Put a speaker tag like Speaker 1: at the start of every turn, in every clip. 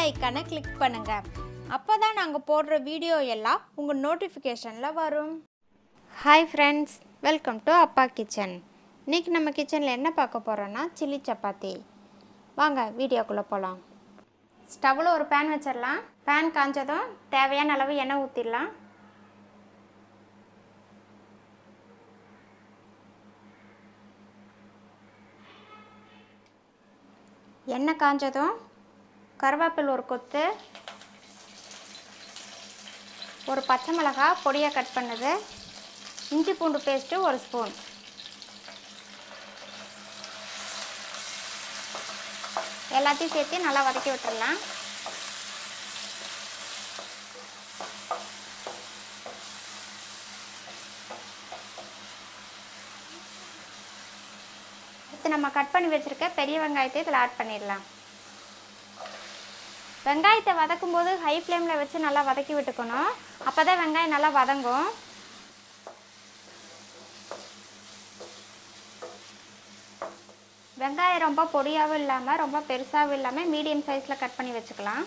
Speaker 1: ஐக்கானை கிளிக் பண்ணுங்கள். அப்போ தான் நாங்கள் போடுற வீடியோ எல்லாம் உங்கள் நோட்டிஃபிகேஷனில் வரும். ஹாய் ஃப்ரெண்ட்ஸ், வெல்கம் டு அப்பா கிச்சன். இன்றைக்கி நம்ம கிச்சனில் என்ன பார்க்க போகிறோன்னா சில்லி சப்பாத்தி. வாங்க வீடியோக்குள்ளே போகலாம். ஸ்டவ்வில் ஒரு பேன் வச்சிடலாம். பேன் காஞ்சதும் தேவையான அளவு எண்ணெய் ஊற்றிடலாம். எண்ணெய் காஞ்சதும் கருவேப்பிலை ஒரு கொத்து, ஒரு பச்சை மிளகாய் பொடியாக கட் பண்ணது, இஞ்சி பூண்டு பேஸ்ட்டு ஒரு ஸ்பூன், எல்லாத்தையும் சேர்த்து நல்லா வதக்கி விட்டுடலாம். அடுத்து நம்ம கட் பண்ணி வச்சுருக்க பெரிய வெங்காயத்தை இதில் ஆட் பண்ணிடலாம். வெங்காயத்தை வதக்கும் போது ஹை ஃப்ளேமில் வச்சு நல்லா வதக்கி விட்டுக்கணும். அப்போ தான் வெங்காயம் நல்லா வதங்கும். வெங்காயம் ரொம்ப பொடியாகவும் இல்லாமல் ரொம்ப பெருசாகவும் இல்லாமல் மீடியம் சைஸில் கட் பண்ணி வச்சுக்கலாம்.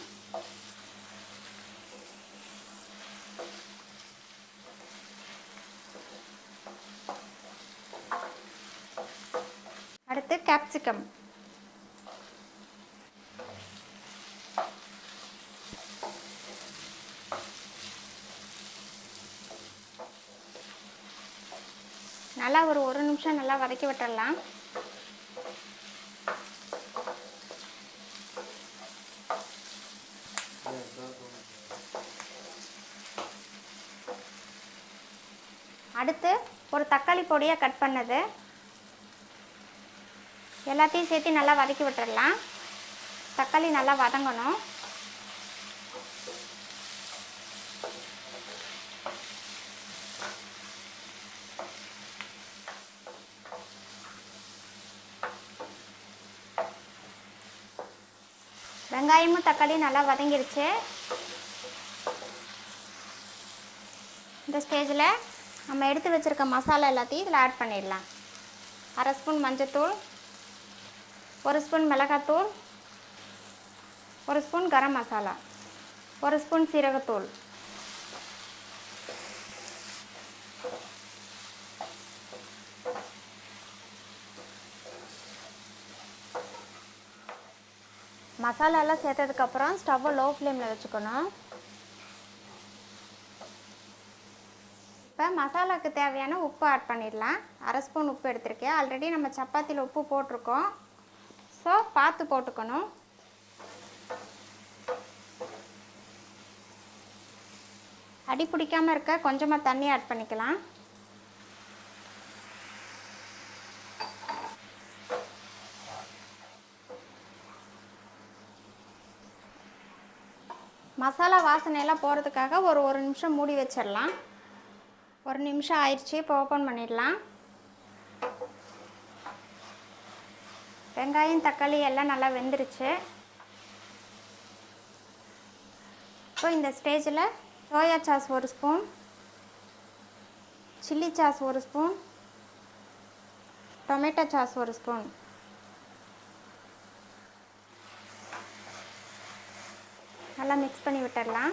Speaker 1: அடுத்து கேப்சிகம், நல்லா ஒரு நிமிஷம் நல்லா வதக்கி விட்டுடலாம். அடுத்து ஒரு தக்காளி பொடியாக கட் பண்ணது எல்லாத்தையும் சேர்த்து நல்லா வதக்கி விட்டுடலாம். தக்காளி நல்லா வதங்கணும். வெங்காயமும் தக்காளியும் நல்லா வதங்கிருச்சு. இந்த ஸ்டேஜில் நம்ம எடுத்து வச்சுருக்க மசாலா எல்லாத்தையும் இதில் ஆட் பண்ணிடலாம். அரை ஸ்பூன் மஞ்சத்தூள், ஒரு ஸ்பூன் மிளகாத்தூள், ஒரு ஸ்பூன் கரம் மசாலா, ஒரு ஸ்பூன் சீரகத்தூள், மசாலாலாம் சேர்த்ததுக்கப்புறம் ஸ்டவ்வை லோ ஃப்ளேமில் வச்சுக்கணும். இப்போ மசாலாவுக்கு தேவையான உப்பு ஆட் பண்ணிடலாம். அரை ஸ்பூன் உப்பு எடுத்திருக்கேன். ஆல்ரெடி நம்ம சப்பாத்தியில் உப்பு போட்டிருக்கோம், ஸோ பார்த்து போட்டுக்கணும். அடி பிடிக்காமல் இருக்க கொஞ்சமாக தண்ணி ஆட் பண்ணிக்கலாம். மசாலா வாசனையெல்லாம் போகிறதுக்காக ஒரு நிமிஷம் மூடி வச்சிடலாம். ஒரு நிமிஷம் ஆயிடுச்சு. இப்போ ஓப்பன் பண்ணிடலாம். வெங்காயம் தக்காளி எல்லாம் நல்லா வெந்துருச்சு. இப்போ இந்த ஸ்டேஜில் சோயா சாஸ் ஒரு ஸ்பூன், சில்லி சாஸ் ஒரு ஸ்பூன், டொமேட்டோ சாஸ் ஒரு ஸ்பூன், நல்லா மிக்ஸ் பண்ணி விட்டுடலாம்.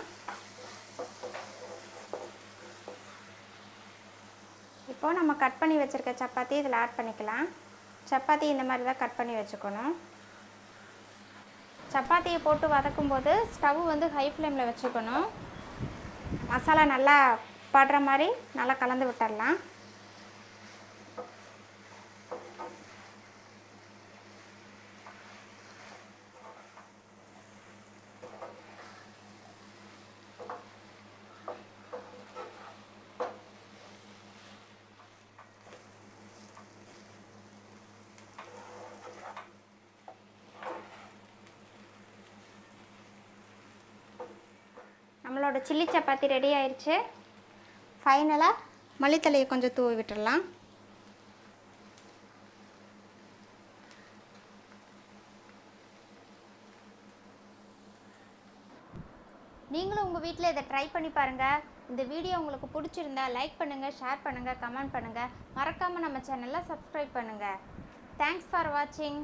Speaker 1: இப்போ நம்ம கட் பண்ணி வச்சுருக்க சப்பாத்தி இதில் ஆட் பண்ணிக்கலாம். சப்பாத்தி இந்த மாதிரி தான் கட் பண்ணி வச்சுக்கணும். சப்பாத்தியை போட்டு வதக்கும்போது ஸ்டவ் வந்து ஹை ஃப்ளேமில் வச்சுக்கணும். மசாலா நல்லா படுற மாதிரி நல்லா கலந்து விட்டுடலாம். நம்மளோட சில்லி சப்பாத்தி ரெடி ஆயிடுச்சு. ஃபைனலாக மல்லித்தலையை கொஞ்சம் தூவி விட்டுடலாம். நீங்களும் உங்கள் வீட்டில் இதை ட்ரை பண்ணி பாருங்கள். இந்த வீடியோ உங்களுக்கு பிடிச்சிருந்தா லைக் பண்ணுங்கள், ஷேர் பண்ணுங்கள், கமெண்ட் பண்ணுங்கள். மறக்காமல் நம்ம சேனலை சப்ஸ்கிரைப் பண்ணுங்கள். தேங்க்ஸ் ஃபார் வாட்சிங்.